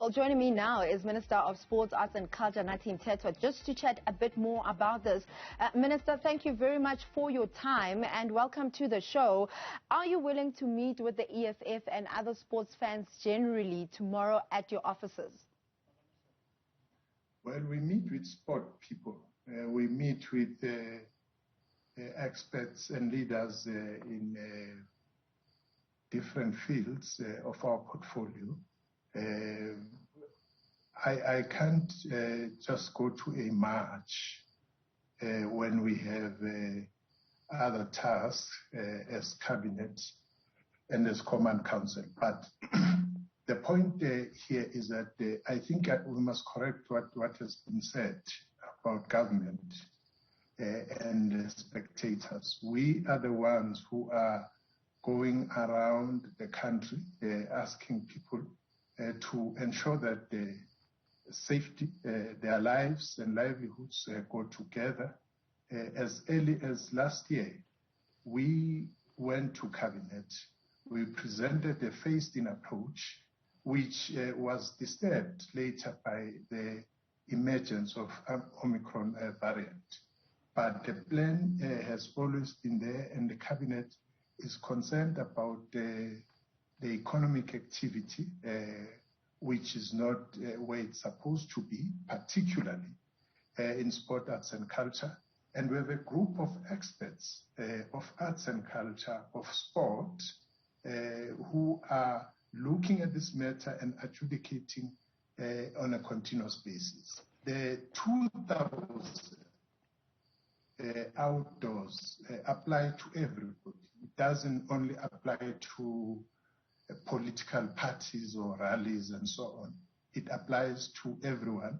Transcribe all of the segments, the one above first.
Well, joining me now is Minister of Sports, Arts and Culture, Nathi Mthethwa, just to chat a bit more about this. Minister, thank you very much for your time and welcome to the show. Are you willing to meet with the EFF and other sports fans generally tomorrow at your offices? Well, we meet with sport people. We meet with experts and leaders in different fields of our portfolio. I can't just go to a march when we have other tasks as cabinet and as command council. But the point here is that I think we must correct what has been said about government and spectators. We are the ones who are going around the country asking people to ensure that the safety, their lives and livelihoods go together. As early as last year, we went to cabinet. We presented a phased-in approach, which was disturbed later by the emergence of Omicron variant. But the plan has always been there, and the cabinet is concerned about the economic activity, which is not where it's supposed to be, particularly in sport, arts and culture. And we have a group of experts of arts and culture, of sport, who are looking at this matter and adjudicating on a continuous basis. The 2,000 outdoors apply to everybody. It doesn't only apply to political parties or rallies and so on. It applies to everyone.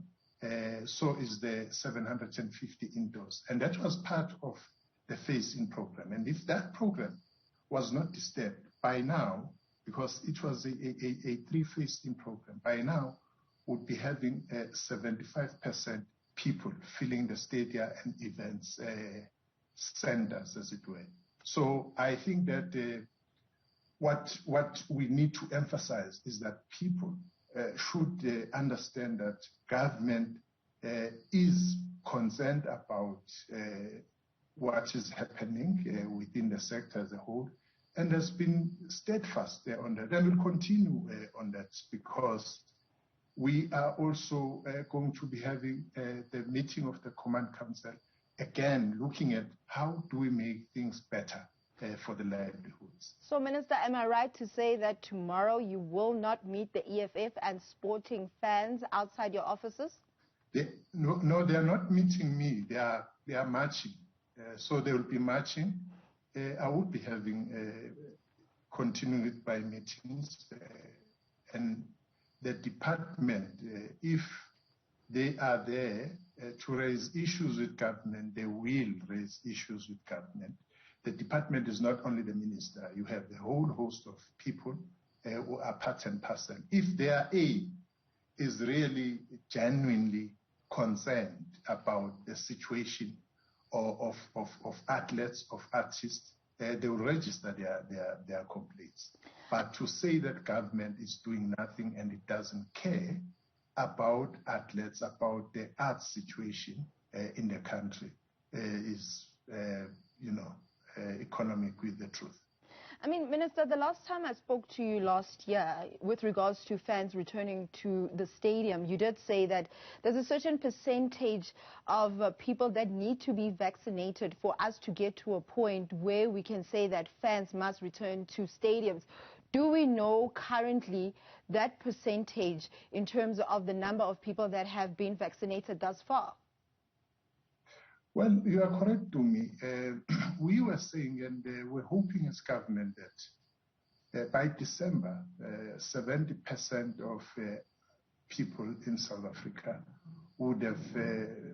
So is the 750 indoors. And that was part of the phase-in program. And if that program was not disturbed by now, because it was a three-phase-in program, by now would be having 75% people filling the stadia and events centers, as it were. So I think that what we need to emphasize is that people should understand that government is concerned about what is happening within the sector as a whole, and has been steadfast on that, and will continue on that, because we are also going to be having the meeting of the Command Council, again looking at how do we make things better for the livelihoods. So, Minister, am I right to say that tomorrow you will not meet the EFF and sporting fans outside your offices? No, they are not meeting me. They are marching. So they will be marching. I will be having continuing with my meetings, and the department, if they are there to raise issues with government, they will raise issues with government. The department is not only the minister. You have the whole host of people who are part and parcel. If their aim is really genuinely concerned about the situation of athletes, of artists, they will register their complaints. But to say that government is doing nothing and it doesn't care about athletes, about the arts situation in the country is, economic with the truth. I mean, Minister, the last time I spoke to you last year with regards to fans returning to the stadium, you did say that there's a certain percentage of people that need to be vaccinated for us to get to a point where we can say that fans must return to stadiums. Do we know currently that percentage in terms of the number of people that have been vaccinated thus far? Well, you are correct, Dumi. We were saying, and we're hoping as government that by December, 70% of people in South Africa would have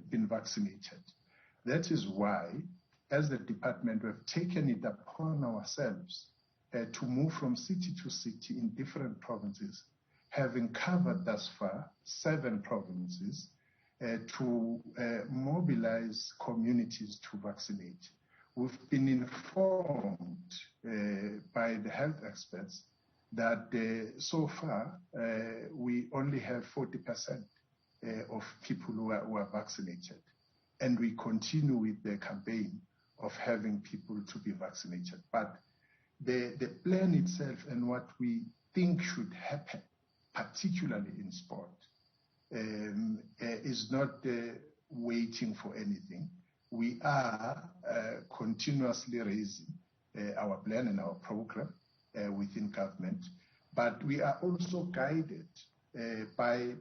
been vaccinated. That is why, as the department, we have taken it upon ourselves to move from city to city in different provinces, having covered thus far 7 provinces, to mobilize communities to vaccinate. We've been informed by the health experts that so far we only have 40% of people who are vaccinated. And we continue with the campaign of having people to be vaccinated. But the plan itself and what we think should happen, particularly in sport, is not waiting for anything. We are continuously raising our plan and our program within government, but we are also guided by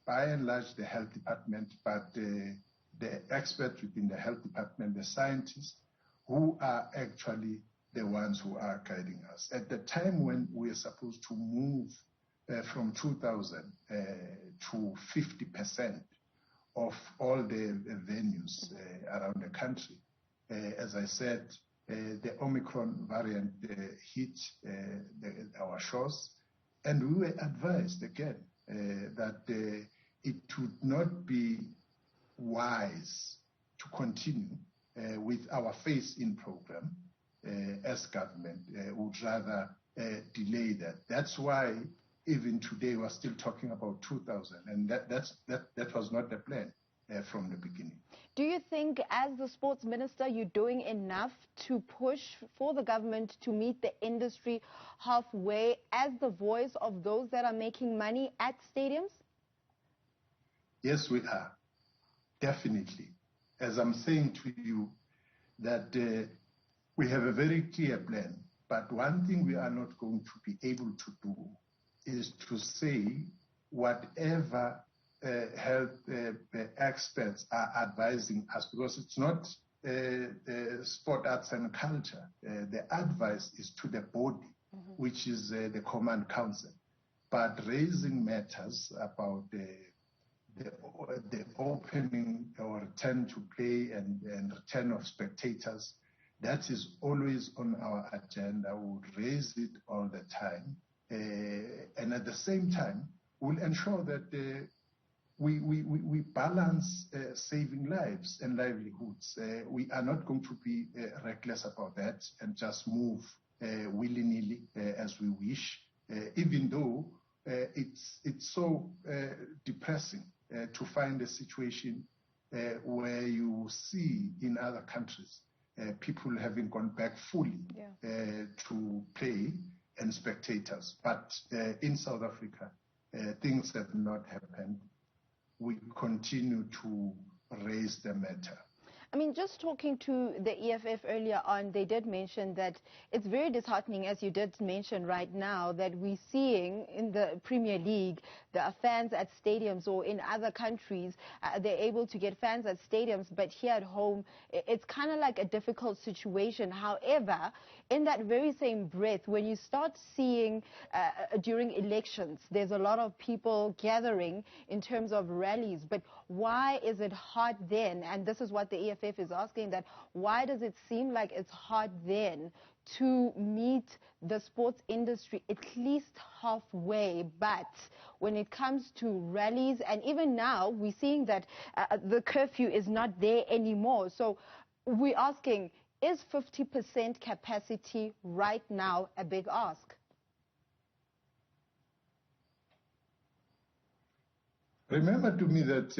and large the health department, but the experts within the health department, the scientists, who are actually the ones who are guiding us. At the time when we are supposed to move from 2,000 to 50% of all the venues around the country, as I said, the Omicron variant hit our shores, and we were advised again that it would not be wise to continue with our phase-in program as government. Would rather delay that. That's why even today we're still talking about 2,000, and that was not the plan from the beginning. Do you think, as the sports minister, you're doing enough to push for the government to meet the industry halfway as the voice of those that are making money at stadiums? Yes, we are. Definitely. As I'm saying to you, that we have a very clear plan, but one thing we are not going to be able to do is to say whatever health experts are advising us, because it's not sport, arts and culture. The advice is to the body, which is the Command Council. But raising matters about the opening or return to play and return of spectators, that is always on our agenda. We'll raise it all the time. And at the same time, we'll ensure that we balance saving lives and livelihoods. We are not going to be reckless about that and just move willy-nilly as we wish, even though it's so depressing to find a situation where you see in other countries people having gone back fully to play and spectators. But in South Africa, things have not happened. We continue to raise the matter. I mean, just talking to the EFF earlier on, they did mention that it's very disheartening, as you did mention right now, that we're seeing in the Premier League, there are fans at stadiums, or in other countries, they're able to get fans at stadiums, but here at home, it's kind of like a difficult situation. However, in that very same breath, when you start seeing during elections, there's a lot of people gathering in terms of rallies, but why is it hard then? And this is what the EFF is asking, that why does it seem like it's hard then to meet the sports industry at least halfway, but when it comes to rallies, and even now we're seeing that the curfew is not there anymore. So we're asking, is 50% capacity right now a big ask? Remember to me that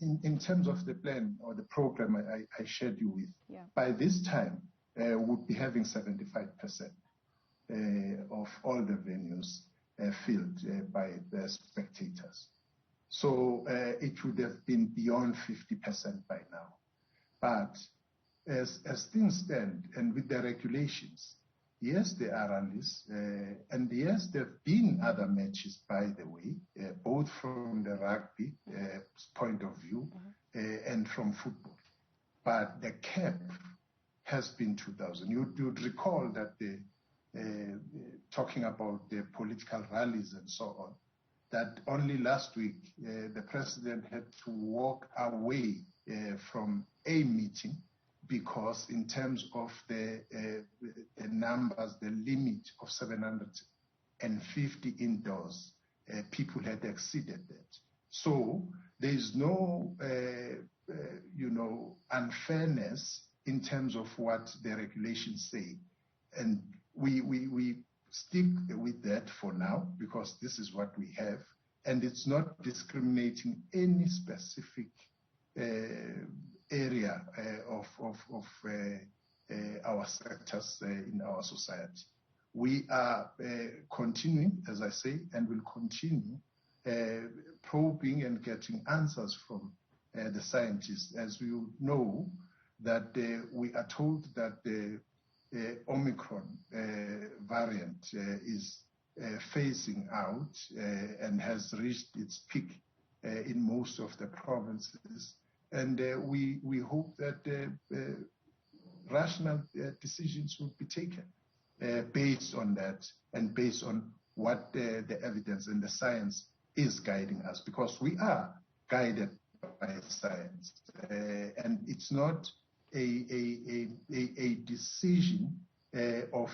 in terms of the plan or the program I shared you with, by this time we'll be having 75% of all the venues filled by the spectators. So it would have been beyond 50% by now. But as things stand and with the regulations, yes, there are rallies, and yes, there have been other matches, by the way, both from the rugby point of view and from football. But the cap has been 2,000. You'd recall that talking about the political rallies and so on, that only last week the president had to walk away from a meeting because in terms of the numbers, the limit of 750 indoors, people had exceeded that. So there is no, unfairness in terms of what the regulations say. And we stick with that for now, because this is what we have, and it's not discriminating any specific area of our sectors in our society. We are continuing, as I say, and will continue probing and getting answers from the scientists. As you know, that we are told that the Omicron variant is phasing out and has reached its peak in most of the provinces. And we hope that rational decisions will be taken based on that and based on what the evidence and the science is guiding us, because we are guided by science, and it's not a decision of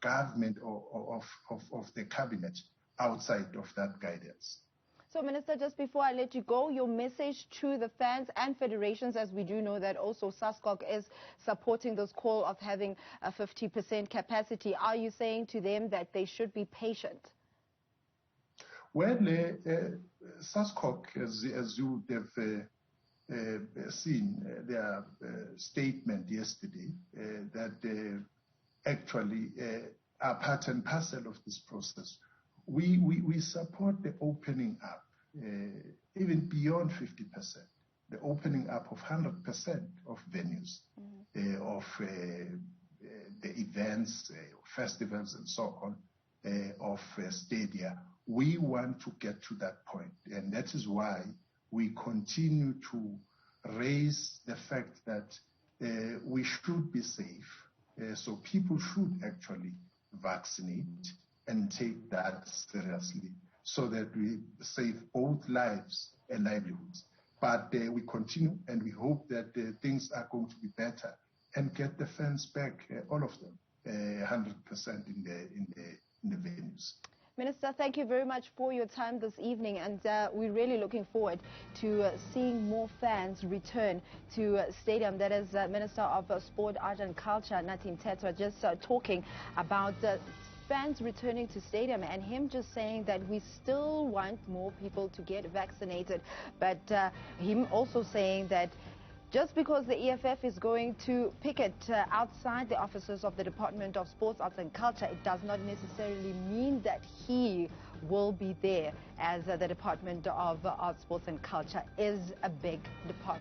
government or of the cabinet outside of that guidance. So, Minister, just before I let you go, your message to the fans and federations, as we do know that also SASCOC is supporting this call of having a 50% capacity. Are you saying to them that they should be patient? Well, SASCOC, as you have seen their statement yesterday, that actually are part and parcel of this process. We support the opening up, even beyond 50%, the opening up of 100% of venues, of the events, festivals and so on, of stadia. We want to get to that point, and that is why we continue to raise the fact that we should be safe, so people should actually vaccinate and take that seriously, so that we save both lives and livelihoods. But we continue, and we hope that things are going to be better and get the fans back, all of them, 100% in the venues. Minister, thank you very much for your time this evening, and we're really looking forward to seeing more fans return to stadium. That is Minister of Sport, Art and Culture, Nathi Mthethwa, just talking about fans returning to stadium, and him just saying that we still want more people to get vaccinated, but him also saying that just because the EFF is going to picket outside the offices of the Department of Sports, Arts and Culture, it does not necessarily mean that he will be there, as the Department of Arts, Sports and Culture is a big department.